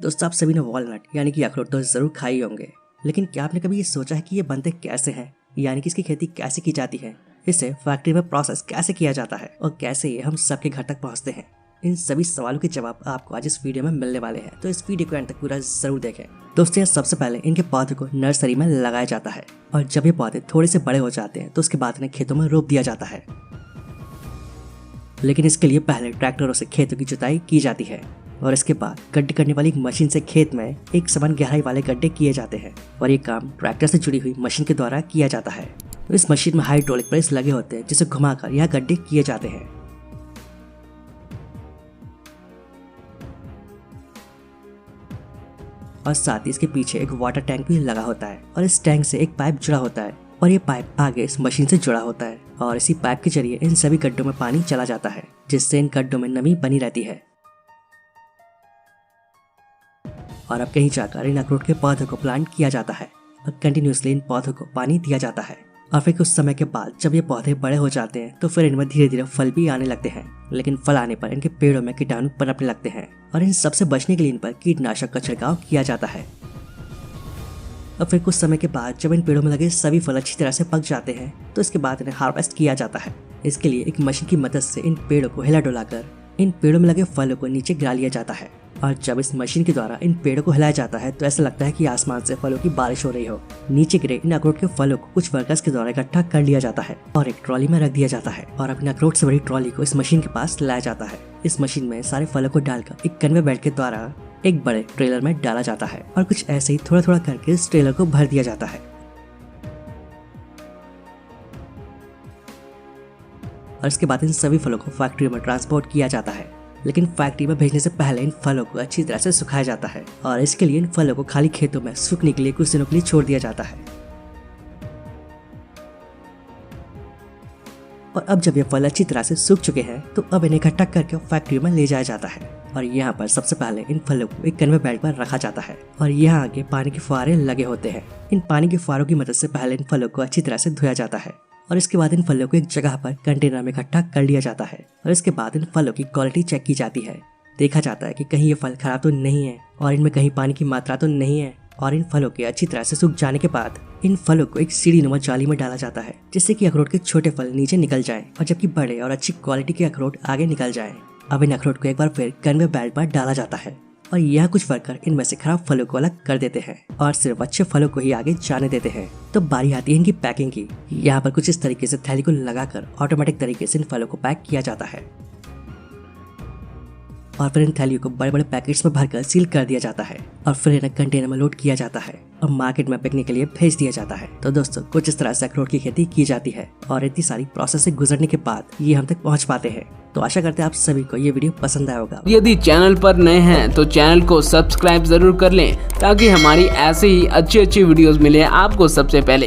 दोस्तों आप सभी ने वॉलनट यानी कि अखरोट तो जरूर खाए होंगे, लेकिन क्या आपने कभी ये सोचा है कि ये बनते कैसे हैं, यानी कि इसकी खेती कैसे की जाती है, इसे फैक्ट्री में प्रोसेस कैसे किया जाता है और कैसे ये हम सबके घर तक पहुंचते हैं। इन सभी सवालों के जवाब आपको आज इस वीडियो में मिलने वाले हैं, तो इस वीडियो को अंत तक पूरा जरूर देखें। दोस्तों सबसे पहले इनके पौधे को नर्सरी में लगाया जाता है और जब ये पौधे थोड़े से बड़े हो जाते हैं तो उसके बाद इन्हें खेतों में रोप दिया जाता है। लेकिन इसके लिए पहले ट्रैक्टरों से खेतों की जुताई की जाती है और इसके बाद गड्ढे करने वाली मशीन से खेत में एक समान गहराई वाले गड्ढे किए जाते हैं और ये काम ट्रैक्टर से जुड़ी हुई मशीन के द्वारा किया जाता है। इस मशीन में हाइड्रोलिक प्रेस लगे होते हैं जिसे घुमाकर यह गड्ढे किए जाते हैं। और साथ ही इसके पीछे एक वाटर टैंक भी लगा होता है और इस टैंक से एक पाइप जुड़ा होता है और ये पाइप आगे इस मशीन से जुड़ा होता है और इसी पाइप के जरिए इन सभी गड्ढों में पानी चला जाता है, जिससे इन गड्ढों में नमी बनी रहती है। और अब कहीं जाकर इन अखरोट के पौधों को प्लांट किया जाता है और कंटिन्यूसली इन पौधों को पानी दिया जाता है। और फिर कुछ समय के बाद जब ये पौधे बड़े हो जाते हैं तो फिर इनमें धीरे धीरे फल भी आने लगते हैं, लेकिन फल आने पर इनके पेड़ों में कीटाणु पनपने लगते हैं और इन सबसे बचने के लिए इन पर कीटनाशक का छिड़काव किया जाता है। और फिर कुछ समय के बाद जब इन पेड़ों में लगे सभी फल अच्छी तरह से पक जाते हैं तो इसके बाद इन्हें हार्वेस्ट किया जाता है। इसके लिए एक मशीन की मदद से इन पेड़ों को हिला डुलाकर इन पेड़ों में लगे फलों को नीचे गिरा लिया जाता है और जब इस मशीन के द्वारा इन पेड़ों को हिलाया जाता है तो ऐसा लगता है कि आसमान से फलों की बारिश हो रही हो। नीचे गिरे इन अखरोट के फलों को कुछ वर्कर्स के द्वारा इकट्ठा कर लिया जाता है और एक ट्रॉली में रख दिया जाता है और अपने अखरोट से बड़ी ट्रॉली को इस मशीन के पास लाया जाता है। इस मशीन में सारे फलों को डालकर एक कन्वे बेल्ट के द्वारा एक बड़े ट्रेलर में डाला जाता है और कुछ ऐसे ही थोड़ा थोड़ा करके इस ट्रेलर को भर दिया जाता है। और इसके बाद इन सभी फलों को फैक्ट्री में ट्रांसपोर्ट किया जाता है, लेकिन फैक्ट्री में भेजने से पहले इन फलों को अच्छी तरह से सुखाया जाता है और इसके लिए इन फलों को खाली खेतों में सूखने के लिए कुछ दिनों के लिए छोड़ दिया जाता है। और अब जब ये फल अच्छी तरह से सूख चुके हैं तो अब इन्हें इकट्ठा करके फैक्ट्री में ले जाया जाता है और यहाँ पर सबसे पहले इन फलों को एक कन्वे बेल्ट पर रखा जाता है और यहाँ आगे पानी के फुहारे लगे होते हैं। इन पानी के फुहारों की मदद से पहले इन फलों को अच्छी तरह से धोया जाता है और इसके बाद इन फलों को एक जगह पर कंटेनर में इकट्ठा कर लिया जाता है और इसके बाद इन फलों की क्वालिटी चेक की जाती है। देखा जाता है कि कहीं ये फल खराब तो नहीं है और इनमें कहीं पानी की मात्रा तो नहीं है। और इन फलों के अच्छी तरह से सूख जाने के बाद इन फलों को एक सीढ़ी नुमा जाली में डाला जाता है, जिससे कि अखरोट के छोटे फल नीचे निकल जाएं और जबकि बड़े और अच्छी क्वालिटी के अखरोट आगे निकल जाएं। अब इन अखरोट को एक बार फिर कन्वे बेल्ट पर डाला जाता है और यह कुछ वर्कर इनमें से खराब फलों को अलग कर देते हैं और सिर्फ अच्छे फलों को ही आगे जाने देते हैं। तो बारी आती है इनकी पैकिंग की। यहाँ पर कुछ इस तरीके से थैली को लगाकर ऑटोमेटिक तरीके से इन फलों को पैक किया जाता है और फिर इन थैलियों को बड़े बड़े पैकेट्स में भरकर सील कर दिया जाता है और फिर इन्हें कंटेनर में लोड किया जाता है और मार्केट में बिकने के लिए भेज दिया जाता है। तो दोस्तों कुछ इस तरह से अखरोट की खेती की जाती है और इतनी सारी प्रोसेस से गुजरने के बाद ये हम तक पहुंच पाते हैं। तो आशा करते हैं आप सभी को ये वीडियो पसंद आया होगा। यदि चैनल पर नए हैं तो चैनल को सब्सक्राइब जरूर कर लें ताकि हमारी ऐसे ही अच्छी वीडियोस मिले आपको सबसे पहले।